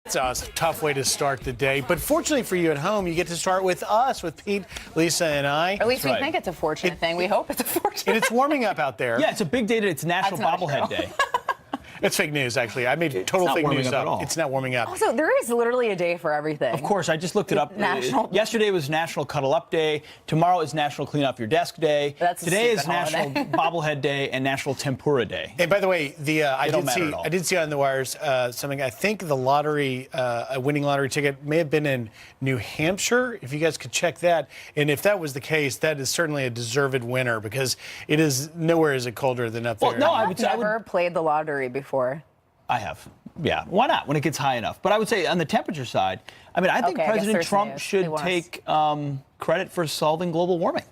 It's a tough way to start the day, but fortunately for you at home, you get to start with us, with Pete, Lisa, and I. Or at least we think it's a fortunate thing. We hope it's a fortunate And it's warming up out there. Yeah, it's a big day today. It's National Bobblehead Day. It's fake news, actually. I made total fake news up. It's not warming up. Also, there is literally a day for everything. Of course, I just looked it up. Yesterday was National Cuddle Up Day. Tomorrow is National Clean Off Your Desk Day. Today is National Bobblehead Day and National Tempura Day. And by the way, I did see on the wires something. I think the lottery, a winning lottery ticket, may have been in New Hampshire. If you guys could check that, and if that was the case, that is certainly a deserved winner because it is nowhere is it colder than up there. Well, no, I've never played the lottery before. I have. Yeah. Why not? When it gets high enough. But I would say on the temperature side, I mean, I think President Trump should take credit for solving global warming.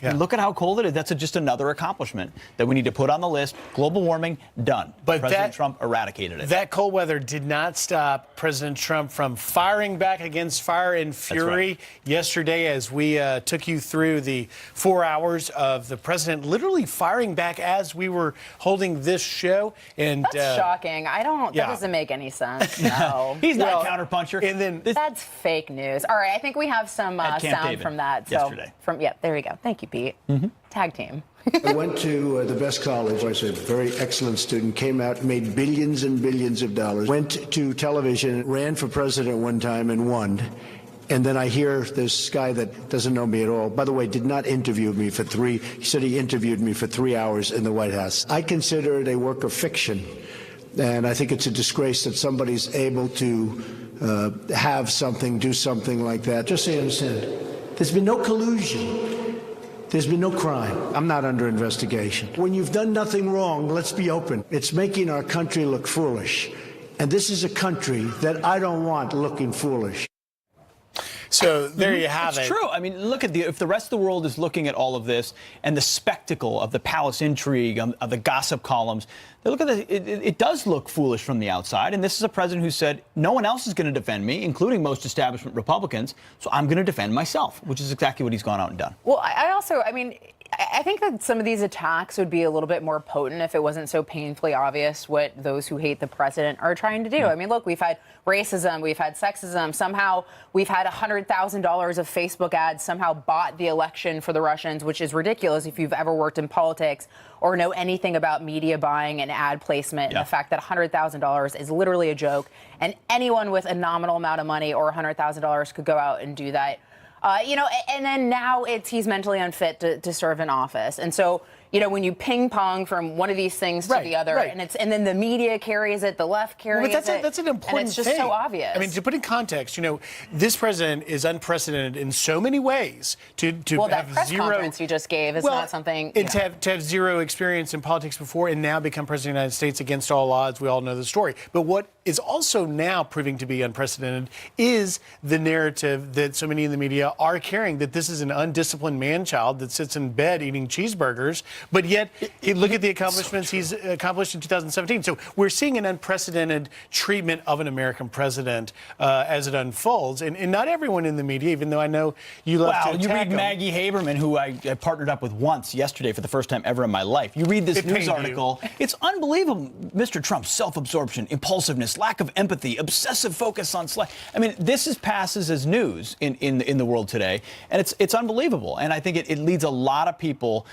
Yeah. And look at how cold it is. That's just another accomplishment that we need to put on the list. Global warming, done. But President Trump eradicated it. That cold weather did not stop President Trump from firing back against fire and fury yesterday as we took you through the 4 hours of the president literally firing back as we were holding this show. And that's shocking. That doesn't make any sense. No. He's not a counterpuncher. And then that's fake news. All right, I think we have some sound from that. Yesterday. There we go. Thank you, Pete. Tag team. I went to the best college. I was a very excellent student, came out, made billions and billions of dollars, went to television, ran for president one time and won. And then I hear this guy that doesn't know me at all, by the way, did not interview me for he said he interviewed me for 3 hours in the White House. I consider it a work of fiction. And I think it's a disgrace that somebody's able to have something, do something like that. Just so you understand, there's been no collusion. There's been no crime. I'm not under investigation. When you've done nothing wrong, let's be open. It's making our country look foolish. And this is a country that I don't want looking foolish. So there you have it. It's true. I mean, look at if the rest of the world is looking at all of this and the spectacle of the palace intrigue, of the gossip columns, they look at it does look foolish from the outside. And this is a president who said, no one else is going to defend me, including most establishment Republicans, so I'm going to defend myself, which is exactly what he's gone out and done. Well, I think that some of these attacks would be a little bit more potent if it wasn't so painfully obvious what those who hate the president are trying to do. I mean, look, we've had racism, we've had sexism. Somehow we've had $100,000 of Facebook ads somehow bought the election for the Russians, which is ridiculous if you've ever worked in politics or know anything about media buying and ad placement. And the fact that $100,000 is literally a joke and anyone with a nominal amount of money or $100,000 could go out and do that. And then now he's mentally unfit to serve in office. And so, when you ping pong from one of these things to the other, and then the media carries it, the left carries it. That's an important thing. And it's just so obvious. I mean, to put in context, this president is unprecedented in so many ways. That press conference you just gave is not something. And to have zero experience in politics before and now become president of the United States against all odds, we all know the story. But what is also now proving to be unprecedented is the narrative that so many in the media are carrying, that this is an undisciplined man-child that sits in bed eating cheeseburgers. But yet, look at the accomplishments he's accomplished in 2017. So we're seeing an unprecedented treatment of an American president as it unfolds. And not everyone in the media, even though I know you love to attack you read him. Maggie Haberman, who I partnered up with once yesterday for the first time ever in my life. You read this news article. It's unbelievable. Mr. Trump's self-absorption, impulsiveness, lack of empathy, obsessive focus on Slack. I mean, this passes as news in the world today. And it's unbelievable. And I think it leads a lot of people.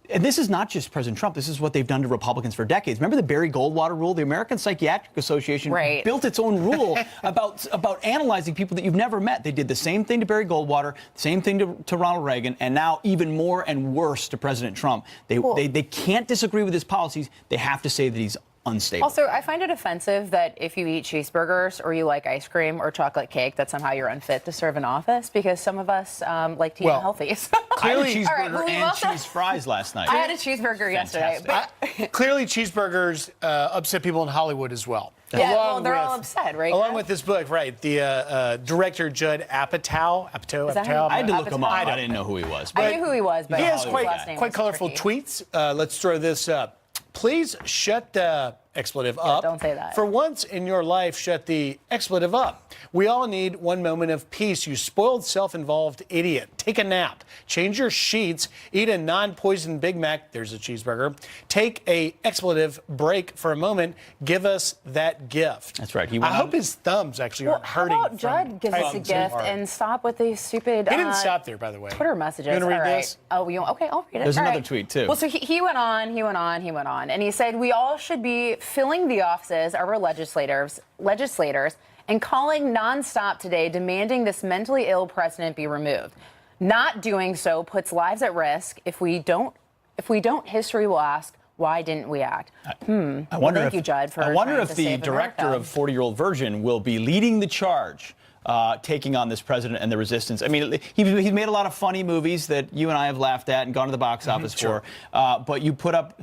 And this is not just President Trump. This is what they've done to Republicans for decades. Remember the Barry Goldwater rule? The American Psychiatric Association built its own rule about analyzing people that you've never met. They did the same thing to Barry Goldwater, same thing to Ronald Reagan, and now even more and worse to President Trump. They can't disagree with his policies. They have to say that he's unstable. Also, I find it offensive that if you eat cheeseburgers or you like ice cream or chocolate cake, that somehow you're unfit to serve in office, because some of us like to eat healthy. I had a cheeseburger and cheese fries last night. I had a cheeseburger yesterday. Clearly, cheeseburgers upset people in Hollywood as well. Yeah, they're all upset, right? Along with this book, the director Judd Apatow. I had to look him up. I didn't know who he was. I knew who he was, but he has quite colorful tweets. Let's throw this up. Please shut the expletive up. don't say that. For once in your life, shut the expletive up. We all need one moment of peace, you spoiled, self-involved idiot. Take a nap, change your sheets, eat a non-poisoned Big Mac, there's a cheeseburger. Take a expletive break for a moment, give us that gift. That's right. I hope his thumbs actually aren't How hurting. about Judd gives us a gift and stop with these stupid He didn't stop there, by the way. Twitter messages. You want to read All right. this? Oh, okay, I'll read it. There's All another right. tweet, too. Well, so he went on, and he said, we all should be filling the offices of our legislators, and calling nonstop today, demanding this mentally ill president be removed. Not doing so puts lives at risk. If we don't, history will ask, why didn't we act? I wonder thank you, Judd, for I wonder trying if to the save director America. of 40-Year-Old Virgin will be leading the charge. Taking on this president and the resistance. I mean, he's made a lot of funny movies that you and I have laughed at and gone to the box office for. But you put up,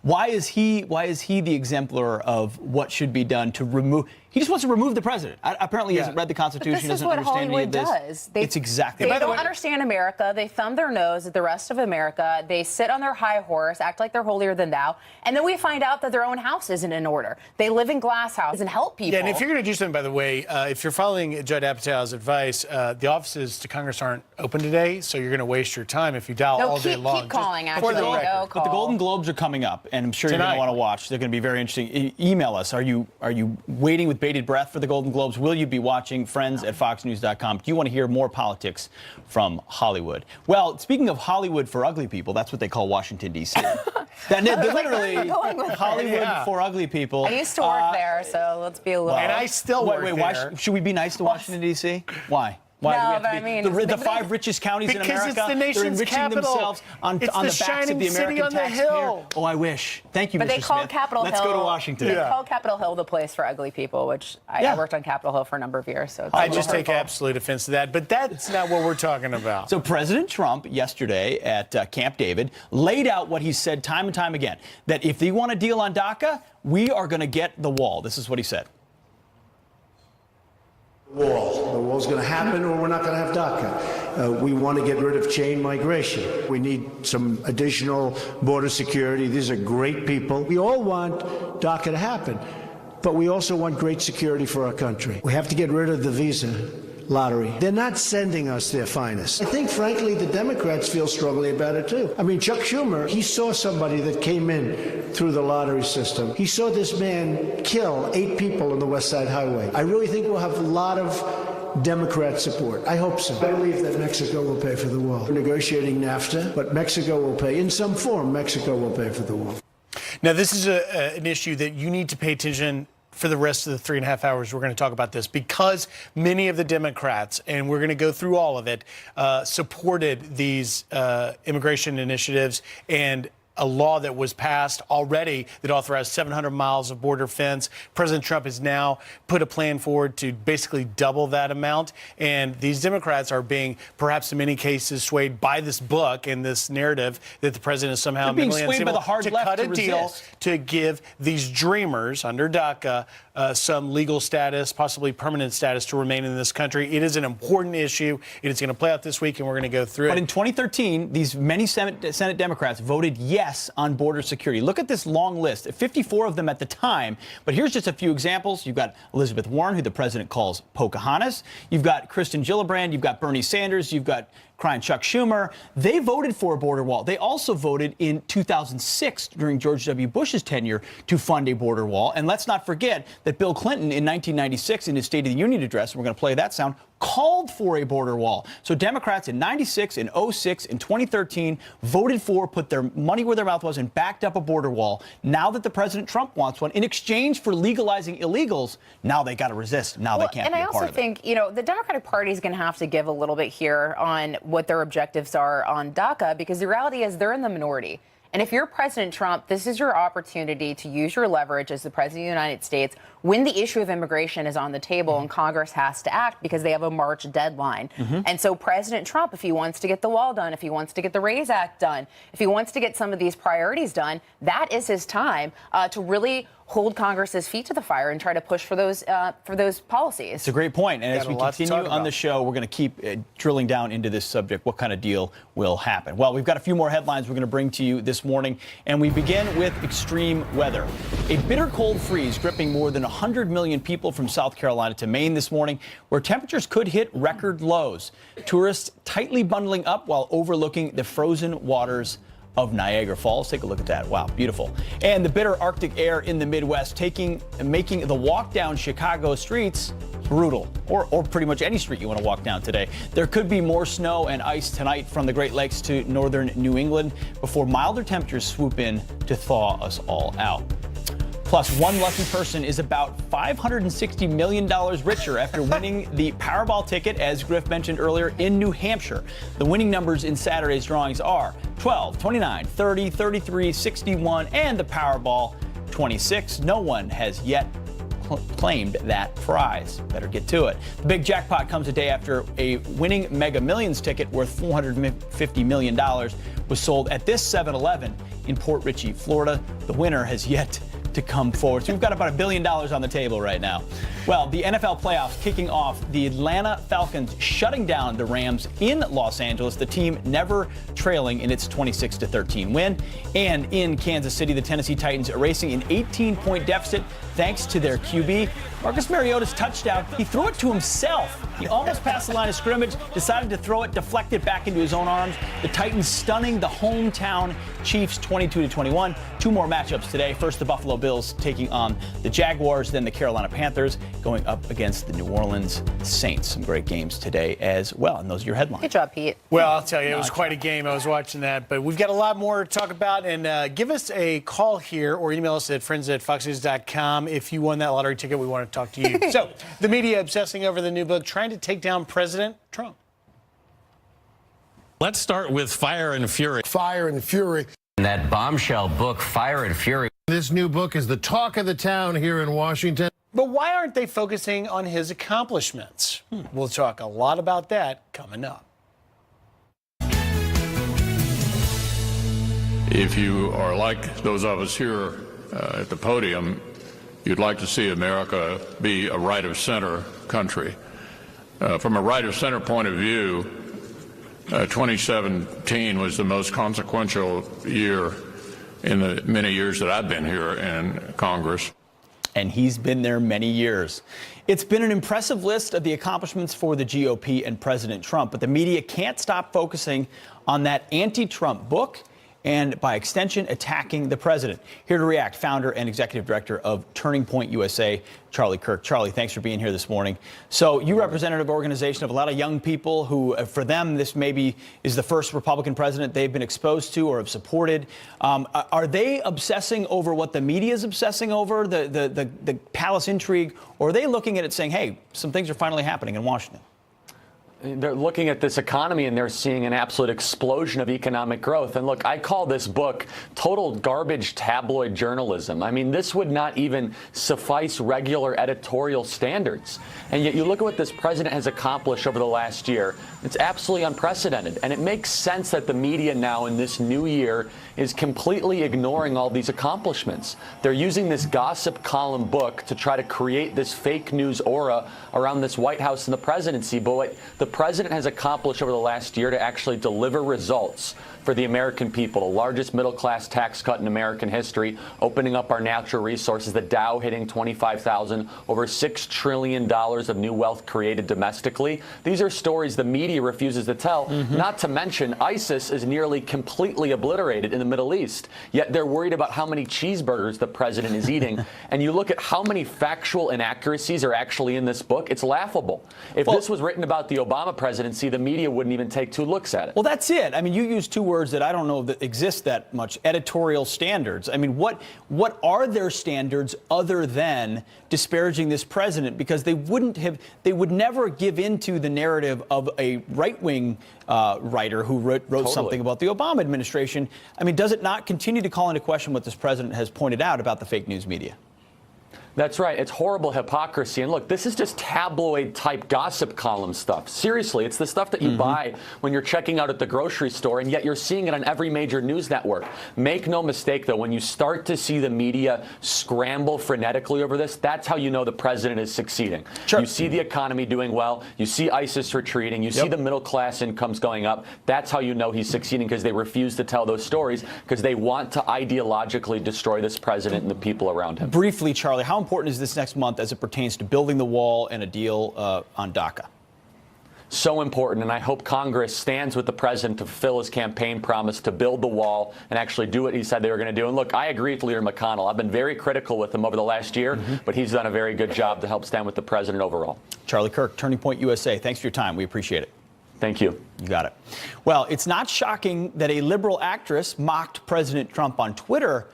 why is he the exemplar of what should be done to remove? He just wants to remove the president. Apparently, he hasn't read the Constitution. This is doesn't what understand Hollywood any of this. does. It's exactly. They don't understand America. They thumb their nose at the rest of America. They sit on their high horse, act like they're holier than thou, and then we find out that their own house isn't in order. They live in glass houses and help people. Yeah, and if you're going to do something, by the way, if you're following Judd Apatow's advice, the offices to Congress aren't open today, so you're going to waste your time if you dial all day long. Keep calling, Just for actually. the record. Go But the call. Golden Globes are coming up, and I'm sure you're going Tonight. to want to watch. They're going to be very interesting. Email us. Are you waiting with bated breath for the Golden Globes? Will you be watching? Friends at foxnews.com. Do you want to hear more politics from Hollywood? Well, speaking of Hollywood for ugly people, that's what they call Washington, D.C. Literally, going with it. Hollywood for ugly people. I used to work there, so let's be a little. And I still work why there. should we be nice to Washington, D.C.? Why? Why No, do we have but to I be mean, the 5 richest counties in Because America? it's the nation's They're enriching capital. themselves on It's the the backs of shining the city American on the taxpayer. hill. Oh, I wish. Thank you, But Mr. they call Smith. Capitol Let's Hill. go to Washington. They call Capitol Hill the place for ugly people, which I worked on Capitol Hill for a number of years. So it's a I little just take hurtful. absolute offense to that, but that's not what we're talking about. So President Trump yesterday at Camp David laid out what he said time and time again, that if they want a deal on DACA, we are going to get the wall. This is what he said. Wall. The wall's going to happen, or we're not going to have DACA. We want to get rid of chain migration. We need some additional border security. These are great people. We all want DACA to happen, but we also want great security for our country. We have to get rid of the visa lottery. They're not sending us their finest. I think, frankly, the Democrats feel strongly about it, too. I mean, Chuck Schumer, he saw somebody that came in through the lottery system. He saw this man kill 8 people on the West Side Highway. I really think we'll have a lot of Democrat support. I hope so. I believe that Mexico will pay for the wall. We're negotiating NAFTA, but Mexico will pay. In some form, Mexico will pay for the wall. Now, this is an issue that you need to pay attention for the rest of the 3.5 hours. We're going to talk about this because many of the Democrats, and we're going to go through all of it, supported these immigration initiatives and a law that was passed already that authorized 700 miles of border fence. President Trump has now put a plan forward to basically double that amount. And these Democrats are being, perhaps in many cases, swayed by this book and this narrative that the president is somehow They're being mentally swayed by unstable the hard to left cut to a deal resist. to give these dreamers under DACA some legal status, possibly permanent status to remain in this country. It is an important issue. It is going to play out this week, and we're going to go through But it. in 2013, these many Senate Democrats voted yes on border security. Look at this long list, 54 of them at the time. But here's just a few examples. You've got Elizabeth Warren, who the president calls Pocahontas. You've got Kristen Gillibrand. You've got Bernie Sanders. You've got crying Chuck Schumer. They voted for a border wall. They also voted in 2006 during George W. Bush's tenure to fund a border wall. And let's not forget that Bill Clinton in 1996 in his State of the Union address, and we're going to play that sound, called for a border wall. So Democrats in 96, in 06, in 2013 voted for, put their money where their mouth was, and backed up a border wall. Now that the President Trump wants one, in exchange for legalizing illegals, now they got to resist. Now they can't and be I a part also of it. think, the Democratic Party is going to have to give a little bit here on what their objectives are on DACA, because the reality is they're in the minority. And if you're President Trump, this is your opportunity to use your leverage as the President of the United States, when the issue of immigration is on the table and Congress has to act because they have a March deadline. And so President Trump, if he wants to get the wall done, if he wants to get the RAISE Act done, if he wants to get some of these priorities done, that is his time to really hold Congress's feet to the fire and try to push for those policies. It's a great point. And as we continue on the show, we're going to keep drilling down into this subject. What kind of deal will happen? Well, we've got a few more headlines we're going to bring to you this morning, and we begin with extreme weather. A bitter cold freeze gripping more than 100 million people from South Carolina to Maine this morning, where temperatures could hit record lows. Tourists tightly bundling up while overlooking the frozen waters of Niagara Falls. Take a look at that. Wow, beautiful. And the bitter Arctic air in the Midwest making the walk down Chicago streets brutal, or pretty much any street you want to walk down today. There could be more snow and ice tonight from the Great Lakes to northern New England before milder temperatures swoop in to thaw us all out. Plus, one lucky person is about $560 million richer after winning the Powerball ticket, as Griff mentioned earlier, in New Hampshire. The winning numbers in Saturday's drawings are 12, 29, 30, 33, 61, and the Powerball 26. No one has yet claimed that prize. Better get to it. The big jackpot comes a day after a winning Mega Millions ticket worth $450 million was sold at this 7-Eleven in Port Richey, Florida. The winner has yet to come forward. So we've got about $1 billion on the table right now. Well, the NFL playoffs kicking off, the Atlanta Falcons shutting down the Rams in Los Angeles, the team never trailing in its 26-13 win. And in Kansas City, the Tennessee Titans erasing an 18-point deficit thanks to their QB. Marcus Mariota's touchdown, he threw it to himself. He almost passed the line of scrimmage, decided to throw it, deflect it back into his own arms. The Titans stunning the hometown Chiefs 22-21. Two more matchups today. First, the Buffalo Bills taking on the Jaguars, then the Carolina Panthers going up against the New Orleans Saints. Some great games today as well. And those are your headlines. Good job, Pete. Well, I'll tell you, it was quite a game. I was watching that. But we've got a lot more to talk about. And give us a call here or email us at friends@foxnews.com. If you won that lottery ticket, we want to talk to you. So, the media obsessing over the new book, trying to take down President Trump. Let's start with Fire and Fury. Fire and Fury. That bombshell book, Fire and Fury. This new book is the talk of the town here in Washington. But why aren't they focusing on his accomplishments? We'll talk a lot about that coming up. If you are like those of us here at the podium, you'd like to see America be a right-of-center country. From a right-of-center point of view, 2017 was the most consequential year in the many years that I've been here in Congress. And he's been there many years. It's been an impressive list of the accomplishments for the GOP and President Trump, but the media can't stop focusing on that anti-Trump book and, by extension, attacking the president. Here to react, founder and executive director of Turning Point USA, Charlie Kirk. Charlie, thanks for being here this morning. So you represent an organization of a lot of young people who, for them, this maybe is the first Republican president they've been exposed to or have supported. Are they obsessing over what the media is obsessing over, the palace intrigue, or are they looking at it saying, hey, some things are finally happening in Washington? They're looking at this economy and they're seeing an absolute explosion of economic growth. And look, I call this book total garbage tabloid journalism. I mean, this would not even suffice regular editorial standards. And yet you look at what this president has accomplished over the last year. It's absolutely unprecedented. And it makes sense that the media now in this new year is completely ignoring all these accomplishments. They're using this gossip column book to try to create this fake news aura around this White House and the presidency. But what the president has accomplished over the last year to actually deliver results for the American people, the largest middle-class tax cut in American history, opening up our natural resources, the Dow hitting 25,000, over $6 trillion of new wealth created domestically. These are stories the media refuses to tell, not to mention ISIS is nearly completely obliterated in the Middle East, yet they're worried about how many cheeseburgers the president is eating. And you look at how many factual inaccuracies are actually in this book, it's laughable. If this was written about the Obama presidency, the media wouldn't even take two looks at it. Well, that's it. I mean, you use two words that I don't know that exist that much, editorial standards. I mean, what are their standards other than disparaging this president? Because they would never give into the narrative of a right-wing writer who wrote something about the Obama administration. I mean, does it not continue to call into question what this president has pointed out about the fake news media? That's right. It's horrible hypocrisy. And look, this is just tabloid-type gossip column stuff. Seriously, it's the stuff that you buy when you're checking out at the grocery store, and yet you're seeing it on every major news network. Make no mistake, though, when you start to see the media scramble frenetically over this, that's how you know the president is succeeding. Sure. You see the economy doing well. You see ISIS retreating. You see the middle-class incomes going up. That's how you know he's succeeding, because they refuse to tell those stories because they want to ideologically destroy this president and the people around him. Briefly, Charlie, how important is this next month as it pertains to building the wall and a deal on DACA? So important, and I hope Congress stands with the president to fulfill his campaign promise to build the wall and actually do what he said they were going to do. And look, I agree with Leader McConnell. I've been very critical with him over the last year, but he's done a very good job to help stand with the president overall. Charlie Kirk, Turning Point USA, thanks for your time. We appreciate it. Thank you. You got it. Well, it's not shocking that a liberal actress mocked President Trump on Twitter,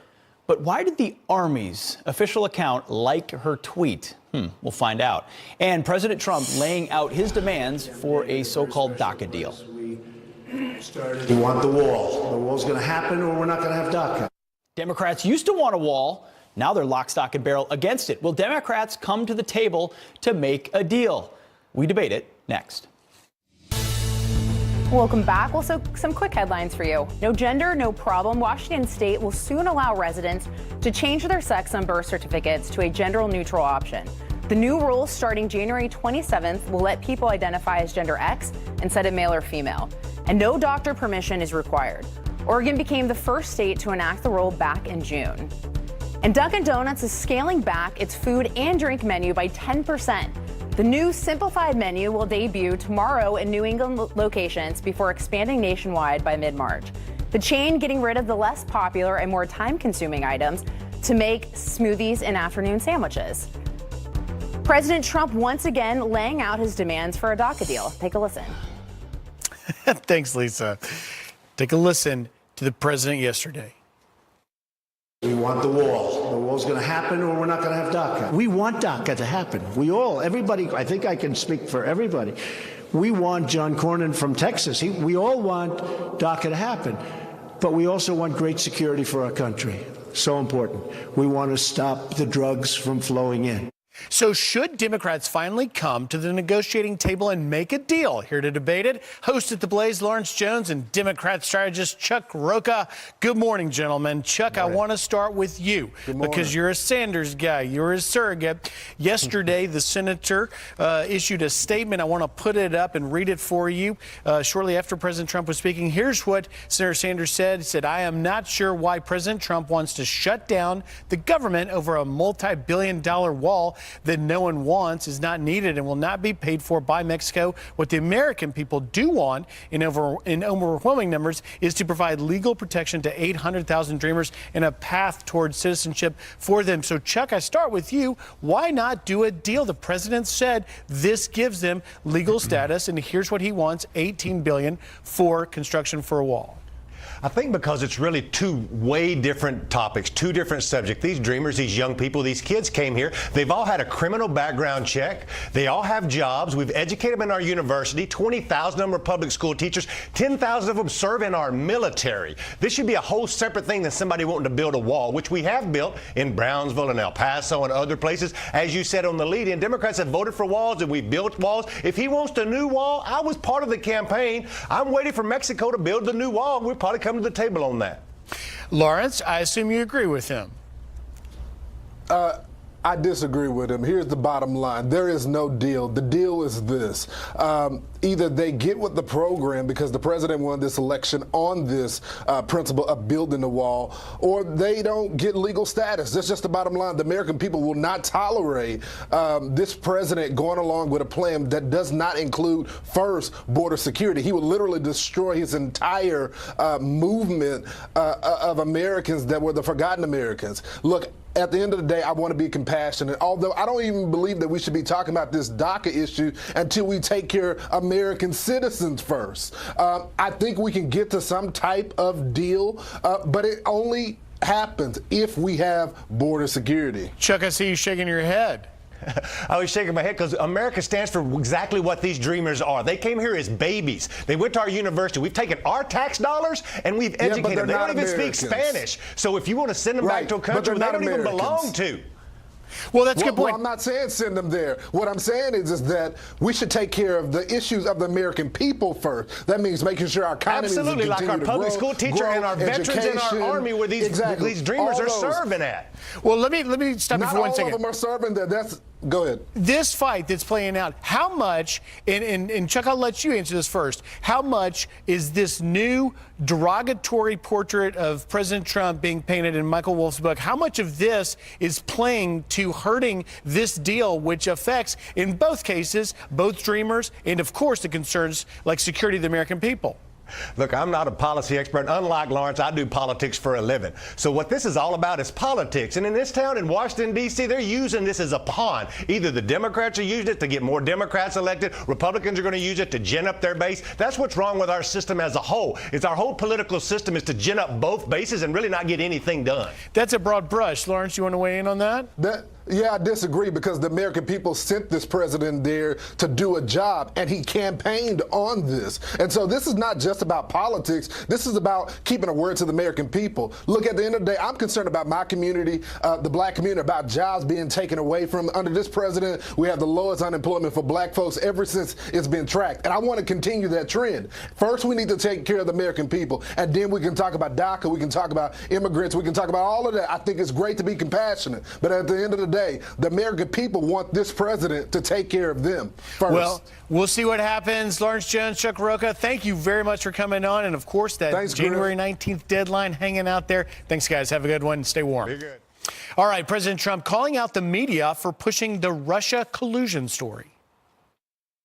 but why did the Army's official account like her tweet? We'll find out. And President Trump laying out his demands for a so-called DACA deal. We want the wall. The wall's going to happen, or we're not going to have DACA. Democrats used to want a wall. Now they're lock, stock, and barrel against it. Will Democrats come to the table to make a deal? We debate it next. Welcome back. Well, so some quick headlines for you. No gender, no problem. Washington State will soon allow residents to change their sex on birth certificates to a gender-neutral option. The new rules starting January 27th will let people identify as gender X instead of male or female. And no doctor permission is required. Oregon became the first state to enact the rule back in June. And Dunkin' Donuts is scaling back its food and drink menu by 10%. The new simplified menu will debut tomorrow in New England locations before expanding nationwide by mid-March. The chain getting rid of the less popular and more time-consuming items to make smoothies and afternoon sandwiches. President Trump once again laying out his demands for a DACA deal. Take a listen. Thanks, Lisa. Take a listen to the president yesterday. We want the wall. The wall's going to happen, or we're not going to have DACA. We want DACA to happen. Everybody, I think I can speak for everybody. We want John Cornyn from Texas. We all want DACA to happen. But we also want great security for our country. So important. We want to stop the drugs from flowing in. So should Democrats finally come to the negotiating table and make a deal? Here to debate it, host at The Blaze, Lawrence Jones, and Democrat strategist Chuck Rocha. Good morning, gentlemen. Chuck, I want to start with you because you're a Sanders guy. You're his surrogate. Yesterday, the senator issued a statement. I want to put it up and read it for you. Shortly after President Trump was speaking, here's what Senator Sanders said. He said, I am not sure why President Trump wants to shut down the government over a multi-billion-dollar wall that no one wants, is not needed, and will not be paid for by Mexico. What the American people do want in overwhelming numbers is to provide legal protection to 800,000 dreamers and a path towards citizenship for them. So, Chuck, I start with you. Why not do a deal? The president said this gives them legal status, and here's what he wants: $18 billion for construction for a wall. I think because it's really two way different topics, two different subjects. These dreamers, these young people, these kids came here. They've all had a criminal background check. They all have jobs. We've educated them in our university. 20,000 of them are public school teachers. 10,000 of them serve in our military. This should be a whole separate thing than somebody wanting to build a wall, which we have built in Brownsville and El Paso and other places. As you said on the lead-in, Democrats have voted for walls and we built walls. If he wants a new wall, I was part of the campaign. I'm waiting for Mexico to build the new wall. We'll probably come to the table on that. Lawrence, I assume you agree with him. I disagree with him. Here's the bottom line. There is no deal. The deal is this. Either they get with the program because the president won this election on this principle of building the wall, or they don't get legal status. That's just the bottom line. The American people will not tolerate this president going along with a plan that does not include, first, border security. He would literally destroy his entire movement of Americans that were the forgotten Americans. Look, at the end of the day, I want to be compassionate, although I don't even believe that we should be talking about this DACA issue until we take care of American citizens first. I think we can get to some type of deal, but it only happens if we have border security. Chuck, I see you shaking your head. I was shaking my head because America stands for exactly what these dreamers are. They came here as babies. They went to our university. We've taken our tax dollars and we've educated them. They don't even speak Spanish. So if you want to send them back to a country they don't even belong to. Well, that's a good point. Well, I'm not saying send them there. What I'm saying is that we should take care of the issues of the American people first. That means making sure our economy Absolutely, like our public school teacher and our veterans in our army where these dreamers are serving at. Well, let me stop you for 1 second. Not all of them are serving there. Go ahead. This fight that's playing out, how much, and Chuck, I'll let you answer this first, how much is this new derogatory portrait of President Trump being painted in Michael Wolff's book, how much of this is playing to hurting this deal, which affects, in both cases, both dreamers and, of course, the concerns like security of the American people? Look, I'm not a policy expert. Unlike Lawrence, I do politics for a living. So what this is all about is politics. And in this town in Washington, D.C., they're using this as a pawn. Either the Democrats are using it to get more Democrats elected. Republicans are going to use it to gin up their base. That's what's wrong with our system as a whole. Is our whole political system is to gin up both bases and really not get anything done. That's a broad brush. Lawrence, you want to weigh in on that? Yeah, I disagree because the American people sent this president there to do a job, and he campaigned on this. And so this is not just about politics. This is about keeping a word to the American people. Look, at the end of the day, I'm concerned about my community, the black community, about jobs being taken away from. Under this president, we have the lowest unemployment for black folks ever since it's been tracked. And I want to continue that trend. First, we need to take care of the American people, and then we can talk about DACA, we can talk about immigrants, we can talk about all of that. I think it's great to be compassionate, but at the end of the day, the American people want this president to take care of them first. Well, we'll see what happens. Lawrence Jones, Chuck Rocha, thank you very much for coming on. And, of course, that January 19th deadline hanging out there. Thanks, guys. Have a good one. Stay warm. Be good. All right, President Trump calling out the media for pushing the Russia collusion story.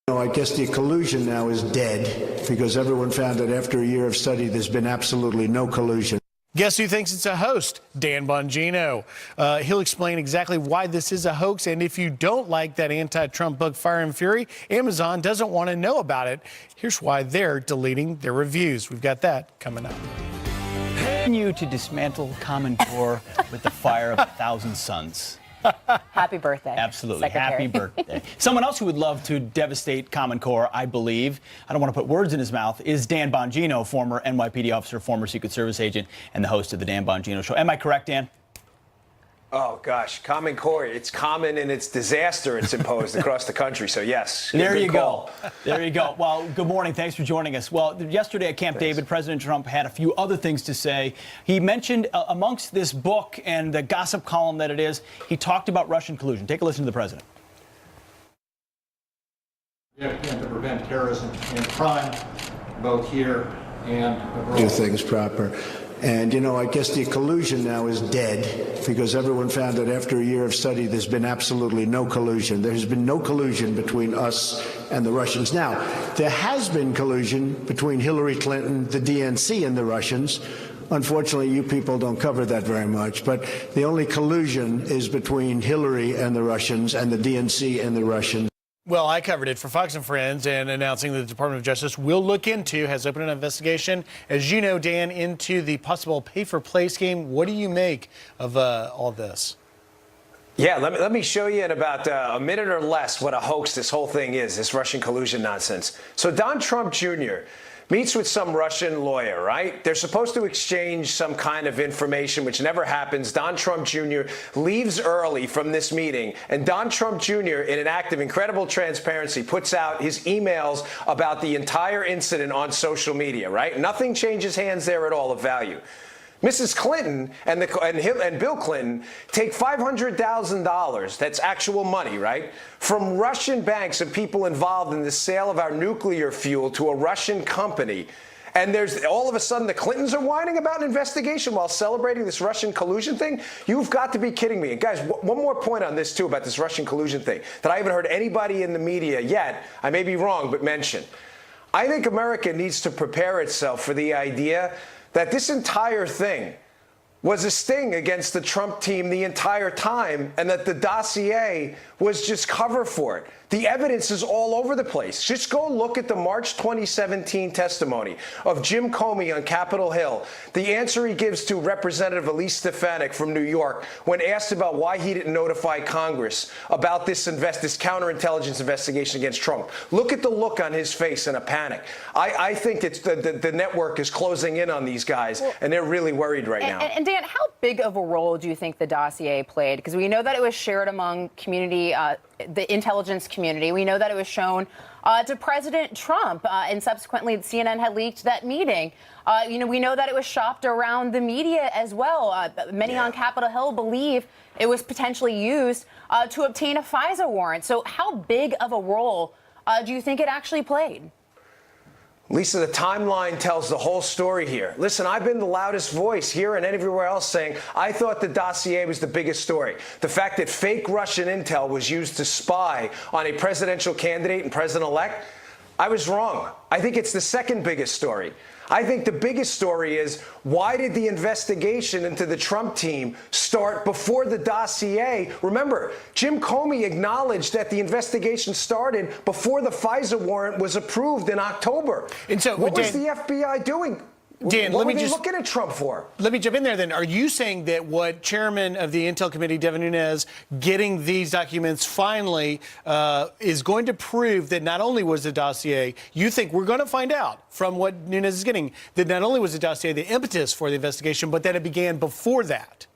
I guess the collusion now is dead because everyone found that after a year of study, there's been absolutely no collusion. Guess who thinks it's a host? Dan Bongino. He'll explain exactly why this is a hoax. And if you don't like that anti-Trump book, Fire and Fury, Amazon doesn't want to know about it. Here's why they're deleting their reviews. We've got that coming up. Continue to dismantle Common Core with the fire of 1,000 suns. Happy birthday. Absolutely. Secretary. Happy birthday. Someone else who would love to devastate Common Core, I believe, I don't want to put words in his mouth, is Dan Bongino, former NYPD officer, former Secret Service agent, and the host of the Dan Bongino Show. Am I correct, Dan? Oh, gosh. Common Core, it's common and it's disaster it's imposed across the country. So, yes. There you go. There you go. Well, good morning. Thanks for joining us. Well, yesterday at Camp David, President Trump had a few other things to say. He mentioned amongst this book and the gossip column that it is, he talked about Russian collusion. Take a listen to the president. To prevent terrorism and crime, both here and abroad. Do things proper. And, I guess the collusion now is dead because everyone found that after a year of study, there's been absolutely no collusion. There has been no collusion between us and the Russians. Now, there has been collusion between Hillary Clinton, the DNC, and the Russians. Unfortunately, you people don't cover that very much. But the only collusion is between Hillary and the Russians and the DNC and the Russians. Well, I covered it for Fox and Friends, and announcing that the Department of Justice will look into, has opened an investigation, as you know, Dan, into the possible pay-for-play scheme. What do you make of all this? Yeah, let me show you in about a minute or less what a hoax this whole thing is, this Russian collusion nonsense. So Don Trump Jr. meets with some Russian lawyer, right? They're supposed to exchange some kind of information, which never happens. Don Trump Jr. leaves early from this meeting, and Don Trump Jr., in an act of incredible transparency, puts out his emails about the entire incident on social media, right? Nothing changes hands there at all of value. Mrs. Clinton and Bill Clinton take $500,000, that's actual money, right, from Russian banks and people involved in the sale of our nuclear fuel to a Russian company. And there's all of a sudden the Clintons are whining about an investigation while celebrating this Russian collusion thing? You've got to be kidding me. And guys, one more point on this, too, about this Russian collusion thing that I haven't heard anybody in the media yet, I may be wrong, but mention. I think America needs to prepare itself for the idea that this entire thing was a sting against the Trump team the entire time, and that the dossier was just cover for it. The evidence is all over the place. Just go look at the March 2017 testimony of Jim Comey on Capitol Hill. The answer he gives to Representative Elise Stefanik from New York when asked about why he didn't notify Congress about this counterintelligence investigation against Trump. Look at the look on his face in a panic. I think it's the network is closing in on these guys, and they're really worried right now. And Dan, how big of a role do you think the dossier played? Because we know that it was shared among the intelligence community. We know that it was shown to President Trump, and subsequently CNN had leaked that meeting. We know that it was shopped around the media as well. Many on Capitol Hill believe it was potentially used to obtain a FISA warrant. So how big of a role do you think it actually played? Lisa, the timeline tells the whole story here. Listen, I've been the loudest voice here and everywhere else saying I thought the dossier was the biggest story. The fact that fake Russian intel was used to spy on a presidential candidate and president-elect, I was wrong. I think it's the second biggest story. I think the biggest story is, why did the investigation into the Trump team start before the dossier? Remember, Jim Comey acknowledged that the investigation started before the FISA warrant was approved in October. And so, what was the FBI doing? Dan, what let me were they just looking at Trump for? Let me jump in there then. Are you saying that what Chairman of the Intel Committee, Devin Nunes, getting these documents finally is going to prove that not only was the dossier, you think we're going to find out from what Nunes is getting, that not only was the dossier the impetus for the investigation, but that it began before that?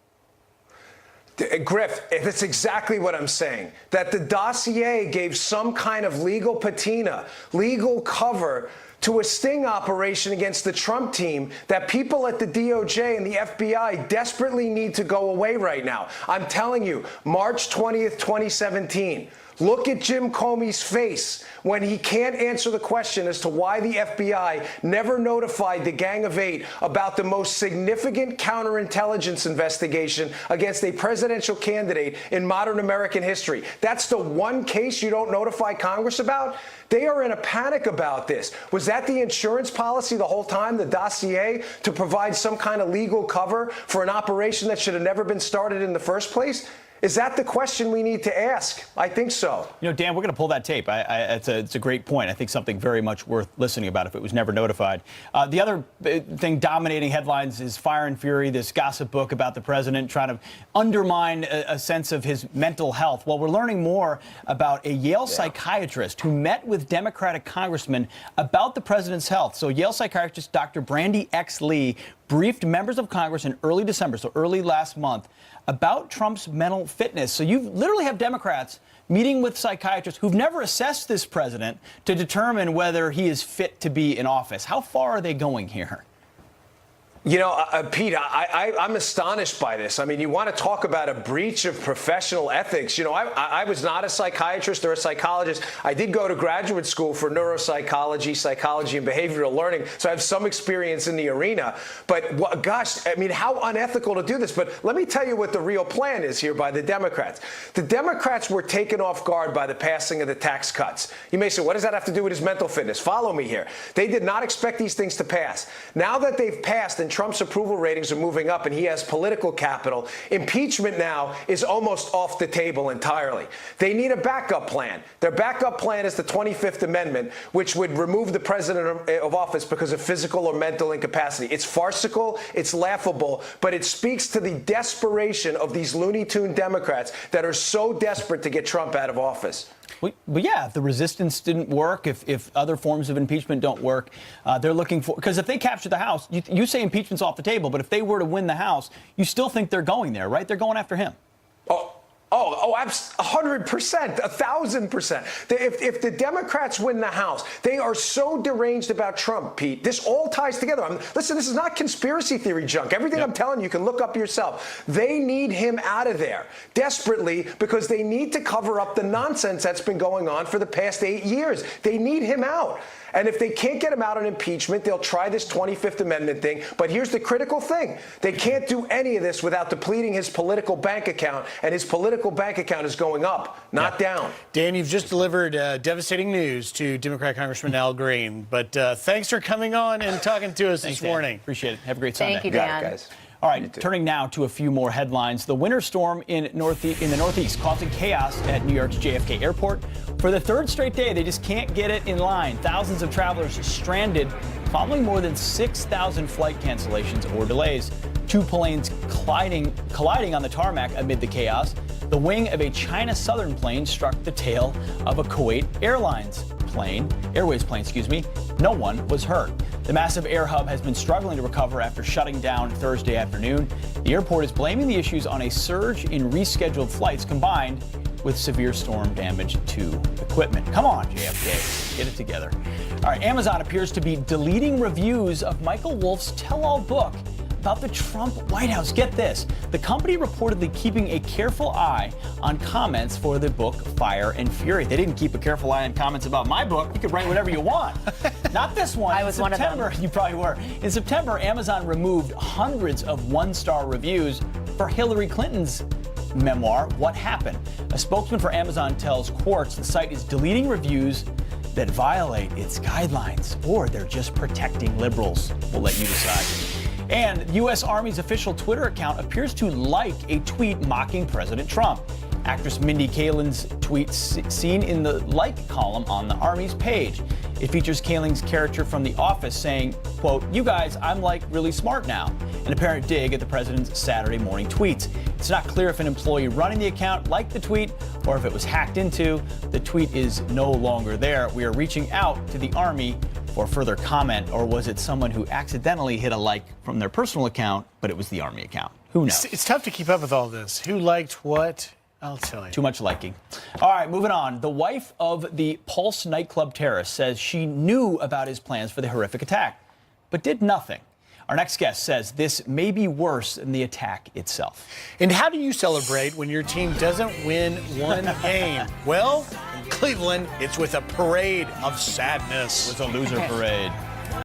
Griff, that's exactly what I'm saying. That the dossier gave some kind of legal patina, legal cover to a sting operation against the Trump team that people at the DOJ and the FBI desperately need to go away right now. I'm telling you, March 20th, 2017. Look at Jim Comey's face when he can't answer the question as to why the FBI never notified the Gang of Eight about the most significant counterintelligence investigation against a presidential candidate in modern American history. That's the one case you don't notify Congress about? They are in a panic about this. Was that the insurance policy the whole time, the dossier, to provide some kind of legal cover for an operation that should have never been started in the first place? Is that the question we need to ask? I think so. Dan, we're going to pull that tape. It's a great point. I think something very much worth listening about if it was never notified. The other thing dominating headlines is Fire and Fury, this gossip book about the president trying to undermine a sense of his mental health. Well, we're learning more about a Yale psychiatrist who met with Democratic congressmen about the president's health. So Yale psychiatrist Dr. Brandy X. Lee briefed members of Congress in early December, so early last month, about Trump's mental fitness. So you literally have Democrats meeting with psychiatrists who've never assessed this president to determine whether he is fit to be in office. How far are they going here? You know, Pete, I'm astonished by this. I mean, you want to talk about a breach of professional ethics. You know, I was not a psychiatrist or a psychologist. I did go to graduate school for neuropsychology, psychology, and behavioral learning, so I have some experience in the arena. But, gosh, I mean, how unethical to do this. But let me tell you what the real plan is here by the Democrats. The Democrats were taken off guard by the passing of the tax cuts. You may say, what does that have to do with his mental fitness? Follow me here. They did not expect these things to pass. Now that they've passed and Trump's approval ratings are moving up and he has political capital, impeachment now is almost off the table entirely. They need a backup plan. Their backup plan is the 25th Amendment, which would remove the president of office because of physical or mental incapacity. It's farcical, it's laughable, but it speaks to the desperation of these Looney Tune Democrats that are so desperate to get Trump out of office. But yeah, if the resistance didn't work, if other forms of impeachment don't work, they're looking for, because if they capture the House, you say impeachment's off the table, but if they were to win the House, you still think they're going there, right? They're going after him. 100%, 1,000%. If the Democrats win the House, they are so deranged about Trump, Pete. This all ties together. Listen, this is not conspiracy theory junk. Everything I'm telling you can look up yourself. They need him out of there desperately because they need to cover up the nonsense that's been going on for the past 8 years. They need him out. And if they can't get him out on impeachment, they'll try this 25th Amendment thing. But here's the critical thing. They can't do any of this without depleting his political bank account. And his political bank account is going up, not down. Dan, you've just delivered devastating news to Democrat Congressman Al Green. But thanks for coming on and talking to us this morning. Appreciate it. Have a great Sunday. Thank you, Dan. Got it, guys. All right, turning now to a few more headlines. The winter storm in the Northeast causing chaos at New York's JFK Airport. For the third straight day, they just can't get it in line. Thousands of travelers stranded following more than 6,000 flight cancellations or delays. Two planes colliding on the tarmac amid the chaos. The wing of a China Southern plane struck the tail of a Kuwait Airways plane. No one was hurt. The massive air hub has been struggling to recover after shutting down Thursday afternoon. The airport is blaming the issues on a surge in rescheduled flights combined with severe storm damage to equipment. Come on, JFK, get it together. All right, Amazon appears to be deleting reviews of Michael Wolff's tell-all book about the Trump White House. Get this. The company reportedly keeping a careful eye on comments for the book Fire and Fury. They didn't keep a careful eye on comments about my book. You could write whatever you want. Not this one. I was one of them. You probably were. In September, Amazon removed hundreds of one-star reviews for Hillary Clinton's memoir, What Happened. A spokesman for Amazon tells Quartz the site is deleting reviews that violate its guidelines, or they're just protecting liberals. We'll let you decide. And the U.S. Army's official Twitter account appears to like a tweet mocking President Trump. Actress Mindy Kaling's tweet seen in the like column on the Army's page. It features Kaling's character from The Office saying, quote, "You guys, I'm like really smart now." An apparent dig at the president's Saturday morning tweets. It's not clear if an employee running the account liked the tweet or if it was hacked into. The tweet is no longer there. We are reaching out to the Army for further comment, or was it someone who accidentally hit a like from their personal account, but it was the Army account? Who knows? It's tough to keep up with all this. Who liked what? I'll tell you. Too much liking. All right, moving on. The wife of the Pulse nightclub terrorist says she knew about his plans for the horrific attack, but did nothing. Our next guest says this may be worse than the attack itself. And how do you celebrate when your team doesn't win one game? Well, in Cleveland, it's with a parade of sadness. It was a loser parade.